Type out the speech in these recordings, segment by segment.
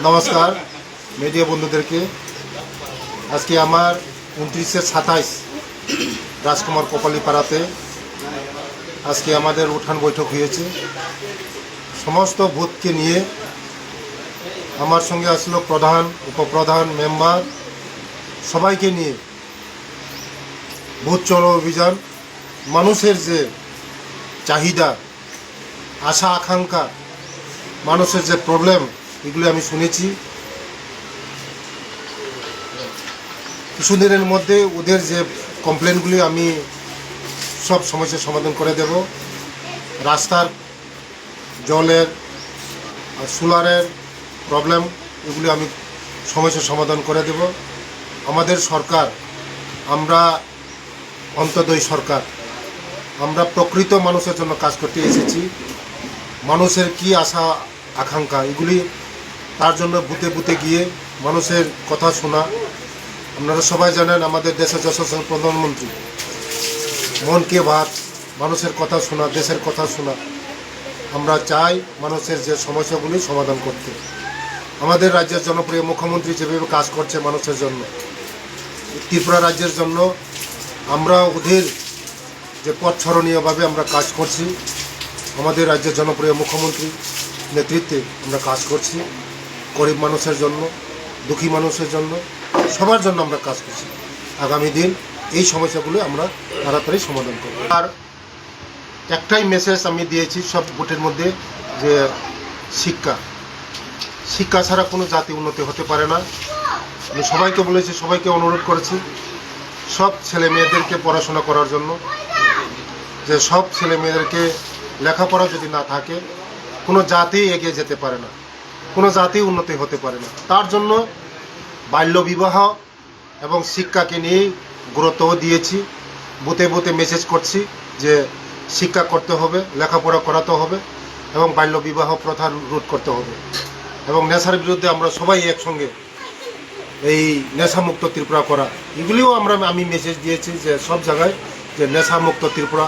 নমস্কার মিডিয়া বন্ধুদেরকে। আজকে আমার 29/27 রাজকুমার কপালীপাড়াতে আজকে আমাদের উঠান বৈঠক হয়েছে। সমস্ত বুথকে নিয়ে আমার সঙ্গে আসলো প্রধান, উপপ্রধান, মেম্বার, সবাইকে নিয়ে বুথ চলো অভিযান। মানুষের যে চাহিদা, আশা আকাঙ্ক্ষা, মানুষের যে প্রবলেম, এগুলি আমি শুনেছি। কিছুদিনের মধ্যে ওদের যে কমপ্লেনগুলি আমি সব সমস্যার সমাধান করে দেব। রাস্তার, জলের, সোলারের প্রবলেম, এগুলি আমি সমস্যার সমাধান করে দেব। আমাদের সরকার, আমরা অন্তর্দয় সরকার, আমরা প্রকৃত মানুষের জন্য কাজ করতে এসেছি। মানুষের কি আশা আকাঙ্ক্ষা, এগুলি তার জন্য বুথে বুথে গিয়ে মানুষের কথা শোনা। আপনারা সবাই জানেন আমাদের দেশের যশস্বী প্রধানমন্ত্রী মন কি বাত, মানুষের কথা শোনা, দেশের কথা শোনা। আমরা চাই মানুষের যে সমস্যাগুলি সমাধান করতে। আমাদের রাজ্যের জনপ্রিয় মুখ্যমন্ত্রী যেভাবে কাজ করছে মানুষের জন্য, ত্রিপুরা রাজ্যের জন্য আমরা ওদের যে পথসরণীয়ভাবে আমরা কাজ করছি, আমাদের রাজ্যের জনপ্রিয় মুখ্যমন্ত্রী নেতৃত্বে আমরা কাজ করছি। গরিব মানুষের জন্য, দুঃখী মানুষের জন্য, সবার জন্য আমরা কাজ করছি। আগামী দিন এই সমস্যাগুলো আমরা তাড়াতাড়ি সমাধান করব। আর একটাই মেসেজ আমি দিয়েছি সব ভোটের মধ্যে, যে শিক্ষা ছাড়া কোনো জাতি উন্নতি হতে পারে না। আমি সবাইকে বলেছি, সবাইকে অনুরোধ করেছি সব ছেলে মেয়েদেরকে পড়াশোনা করার জন্য। যে সব ছেলে মেয়েদেরকে লেখাপড়া যদি না থাকে, কোনো জাতি এগিয়ে যেতে পারে না, কোনো জাতি উন্নতি হতে পারে না। তার জন্য বাল্যবিবাহ এবং শিক্ষাকে নিয়ে গুরুত্ব দিয়েছি। বুথে বুথে মেসেজ করছি যে শিক্ষা করতে হবে, লেখাপড়া করাতে হবে এবং বাল্যবিবাহ প্রথা রোধ করতে হবে। এবং নেশার বিরুদ্ধে আমরা সবাই একসঙ্গে এই নেশামুক্ত ত্রিপুরা করা, এগুলিও আমি মেসেজ দিয়েছি যে সব জায়গায় যে নেশামুক্ত ত্রিপুরা,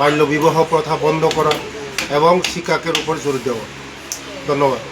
বাল্যবিবাহ প্রথা বন্ধ করা এবং শিক্ষাকের উপর জোর দেওয়া। ধন্যবাদ।